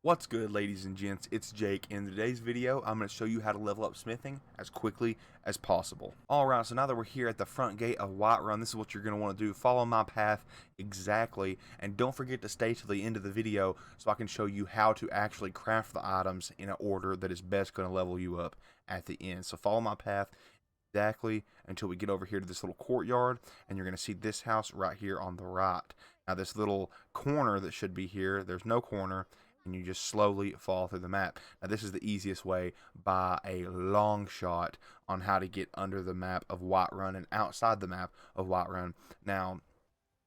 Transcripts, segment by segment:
What's good, ladies and gents? It's Jake. In today's video, I'm going to show you how to level up smithing as quickly as possible. Alright, so now that we're here at the front gate of Whiterun, this is what you're going to want to do. Follow my path exactly, and don't forget to stay till the end of the video so I can show you how to actually craft the items in an order that is best going to level you up at the end. So follow my path exactly until we get over here to this little courtyard, and you're going to see this house right here on the right. Now this little corner that should be here, there's no corner, and you just slowly fall through the map. Now this is the easiest way by a long shot on how to get under the map of Whiterun and outside the map of Whiterun. Now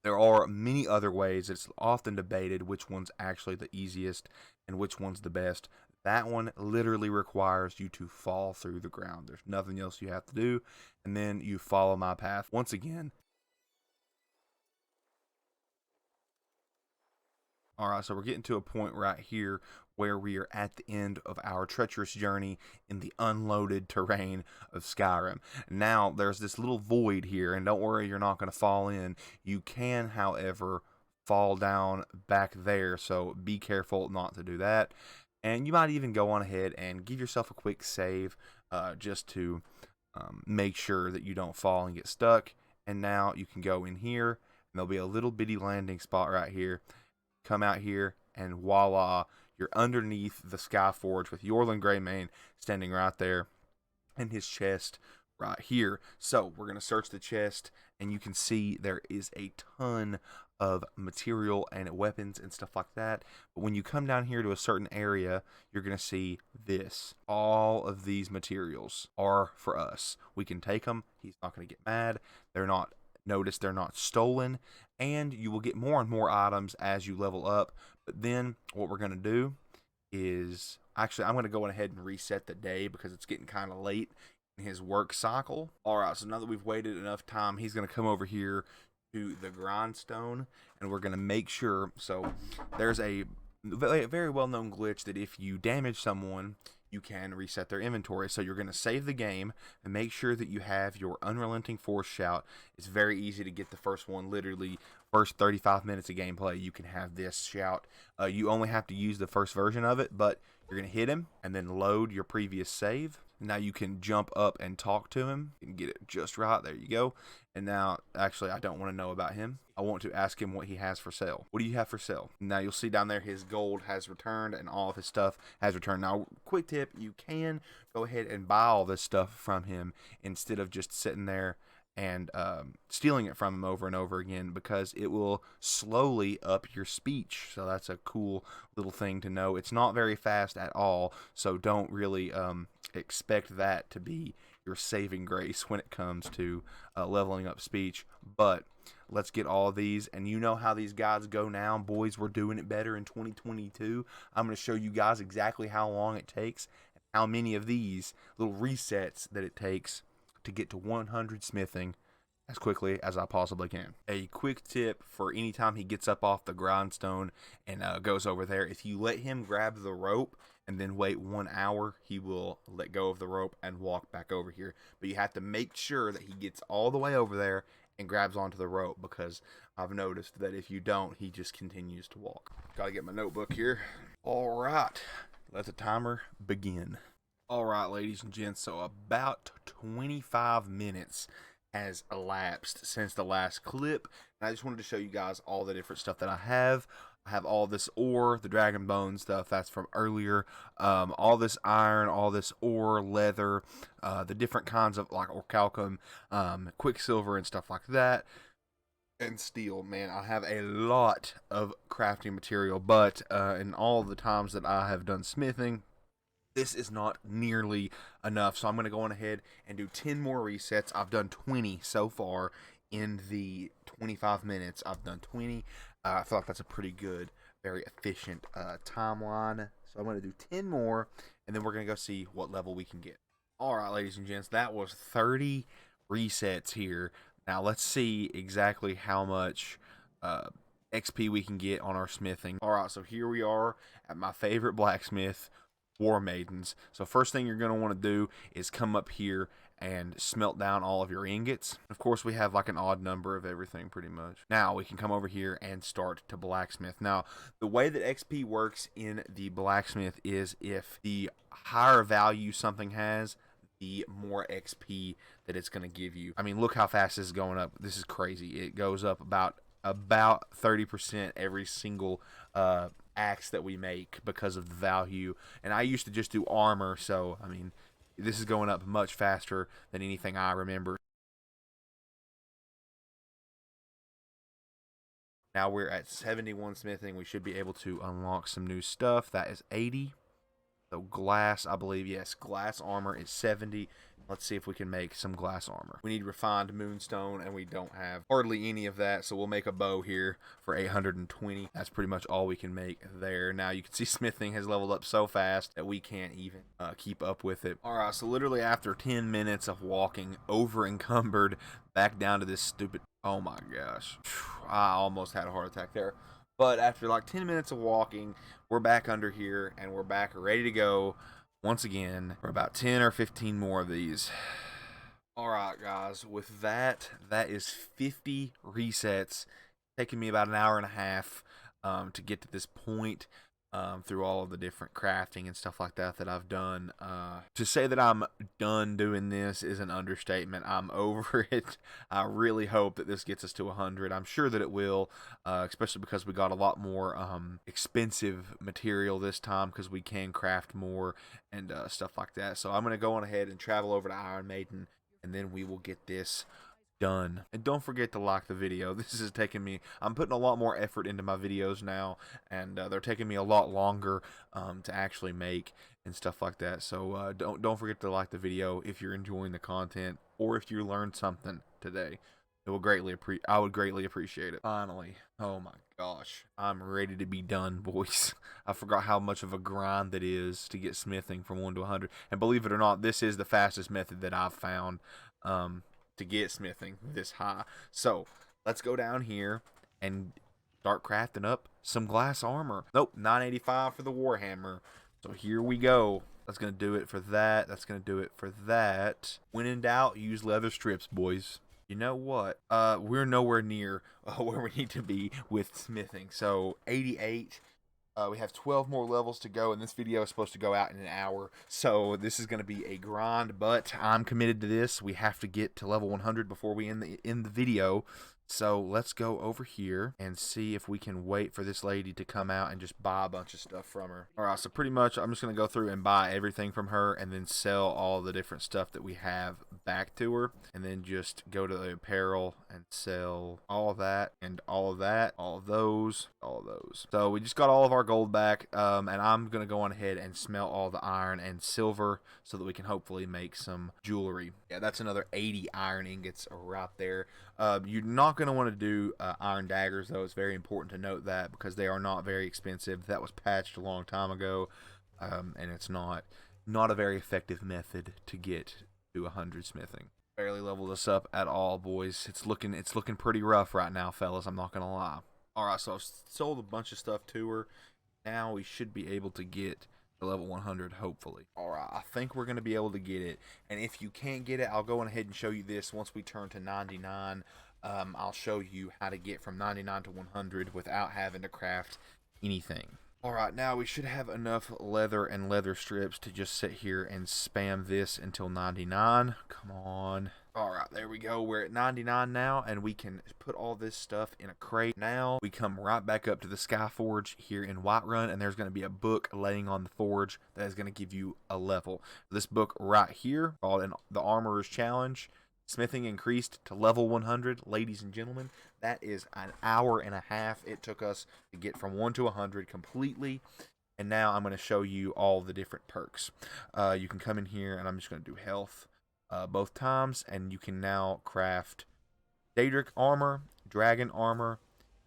there are many other ways. It's often debated which one's actually the easiest and which one's the best. That one literally requires you to fall through the ground. There's nothing else you have to do, and then you follow my path. Once again, alright, so we're getting to a point right here where we are at the end of our treacherous journey in the unloaded terrain of Skyrim. Now, there's this little void here, and don't worry, you're not going to fall in. You can, however, fall down back there, so be careful not to do that. And you might even go on ahead and give yourself a quick save just to make sure that you don't fall and get stuck. And now you can go in here, and there'll be a little bitty landing spot right here. Come out here, and voila, you're underneath the Skyforge with Yorlin Greymane standing right there, and his chest right here. So we're going to search the chest, and you can see there is a ton of material and weapons and stuff like that. But when you come down here to a certain area, you're going to see this. All of these materials are for us. We can take them. He's not going to get mad. They're not Notice they're not stolen, and you will get more and more items as you level up. But then what we're going to do is, actually, I'm going to go ahead and reset the day because it's getting kind of late in his work cycle. Alright, so now that we've waited enough time, he's going to come over here to the grindstone, and we're going to make sure. So there's a very well-known glitch that if you damage someone, you can reset their inventory. So you're going to save the game and make sure that you have your Unrelenting Force Shout. It's very easy to get the first one. Literally, first 35 minutes of gameplay, you can have this shout. You only have to use the first version of it, but you're going to hit him and then load your previous save. Now you can jump up and talk to him and get it just right. There you go. And now, actually, I don't want to know about him. I want to ask him what he has for sale. What do you have for sale? Now you'll see down there his gold has returned and all of his stuff has returned. Now, quick tip, you can go ahead and buy all this stuff from him instead of just sitting there and stealing it from him over and over again, because it will slowly up your speech. So that's a cool little thing to know. It's not very fast at all, so don't really expect that to be your saving grace when it comes to leveling up speech. But let's get all of these, and you know how these guys go now, boys. We're doing it better in 2022. I'm going to show you guys exactly how long it takes and how many of these little resets that it takes to get to 100 smithing as quickly as I possibly can. A quick tip for any time he gets up off the grindstone and goes over there: if you let him grab the rope and then wait 1 hour, he will let go of the rope and walk back over here. But you have to make sure that he gets all the way over there and grabs onto the rope, because I've noticed that if you don't, he just continues to walk. Gotta get my notebook here. Alright, let the timer begin. Alright, ladies and gents, so about 25 minutes has elapsed since the last clip, and I just wanted to show you guys all the different stuff that I have. I have all this ore, the dragon bone stuff, that's from earlier, all this iron, all this ore, leather, the different kinds of, like, orichalcum, quicksilver and stuff like that, and steel. Man, I have a lot of crafting material, but in all the times that I have done smithing, this is not nearly enough, so I'm going to go on ahead and do 10 more resets. I've done 20 so far in the 25 minutes. I've done 20. I feel like that's a pretty good, very efficient timeline. So I'm going to do 10 more, and then we're going to go see what level we can get. Alright, ladies and gents, that was 30 resets here. Now let's see exactly how much XP we can get on our smithing. Alright, so here we are at my favorite blacksmith, War Maidens. So first thing you're going to want to do is come up here and smelt down all of your ingots. Of course, we have like an odd number of everything pretty much. Now we can come over here and start to blacksmith. Now, the way that XP works in the blacksmith is if the higher value something has, the more XP that it's going to give you. I mean, look how fast this is going up. This is crazy. It goes up about 30% every single axe that we make because of the value. And I used to just do armor, so I mean, this is going up much faster than anything I remember. Now we're at 71 smithing. We should be able to unlock some new stuff. That is 80. So glass, I believe, yes, glass armor is 70. Let's see if we can make some glass armor. We need refined moonstone, and we don't have hardly any of that, so we'll make a bow here for 820. That's pretty much all we can make there. Now, you can see smithing has leveled up so fast that we can't even keep up with it. All right, so literally after 10 minutes of walking over encumbered back down to this stupid... Oh, my gosh. I almost had a heart attack there. But after like 10 minutes of walking, we're back under here, and we're back ready to go once again for about 10 or 15 more of these. Alright guys, with that is 50 resets, taking me about an hour and a half to get to this point. Through all of the different crafting and stuff like that I've done. To say that I'm done doing this is an understatement. I'm over it. I really hope that this gets us to 100. I'm sure that it will, especially because we got a lot more expensive material this time because we can craft more and stuff like that. So I'm going to go on ahead and travel over to Iron Maiden, and then we will get this done. And don't forget to like the video. This is taking me, I'm putting a lot more effort into my videos now, and they're taking me a lot longer to actually make and stuff like that. So don't forget to like the video if you're enjoying the content, or if you learned something today. I would greatly appreciate it. Finally, oh my gosh, I'm ready to be done, boys. I forgot how much of a grind that is to get smithing from 1 to 100. And believe it or not, this is the fastest method that I've found to get smithing this high. So let's go down here and start crafting up some glass armor. Nope, 985 for the Warhammer. So here we go. That's gonna do it for that. That's gonna do it for that. When in doubt, use leather strips, boys. You know what? We're nowhere near where we need to be with smithing. So 88. We have 12 more levels to go, and this video is supposed to go out in an hour, so this is going to be a grind, but I'm committed to this. We have to get to level 100 before we end the video. So let's go over here and see if we can wait for this lady to come out and just buy a bunch of stuff from her. Alright, so pretty much I'm just going to go through and buy everything from her and then sell all the different stuff that we have back to her. And then just go to the apparel and sell all that and all of that, all of those, all of those. So we just got all of our gold back, and I'm going to go on ahead and smelt all the iron and silver so that we can hopefully make some jewelry. Yeah, that's another 80 iron ingots right there. You're not going to want to do iron daggers, though. It's very important to note that because they are not very expensive. That was patched a long time ago, and it's not a very effective method to get to 100 smithing. Barely leveled us up at all, boys. It's looking pretty rough right now, fellas. I'm not going to lie. All right, so I've sold a bunch of stuff to her. Now we should be able to get to level 100, hopefully. Alright, I think we're going to be able to get it. And if you can't get it, I'll go on ahead and show you this. Once we turn to 99, I'll show you how to get from 99 to 100 without having to craft anything. Alright, now we should have enough leather and leather strips to just sit here and spam this until 99. Come on. Alright, there we go. We're at 99 now, and we can put all this stuff in a crate. Now, we come right back up to the Sky Forge here in Whiterun, and there's going to be a book laying on the forge that is going to give you a level. This book right here, called The Armorer's Challenge, smithing increased to level 100. Ladies and gentlemen, that is an hour and a half it took us to get from 1 to 100 completely. And now I'm going to show you all the different perks. You can come in here, and I'm just going to do health both times, and you can now craft Daedric armor, dragon armor,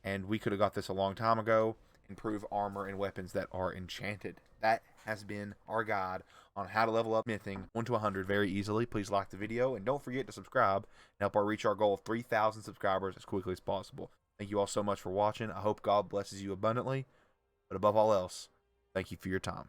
and we could have got this a long time ago. Improve armor and weapons that are enchanted. That has been our guide on how to level up smithing 1 to 100 very easily. Please like the video, and don't forget to subscribe and help us reach our goal of 3,000 subscribers as quickly as possible. Thank you all so much for watching. I hope God blesses you abundantly, but above all else, thank you for your time.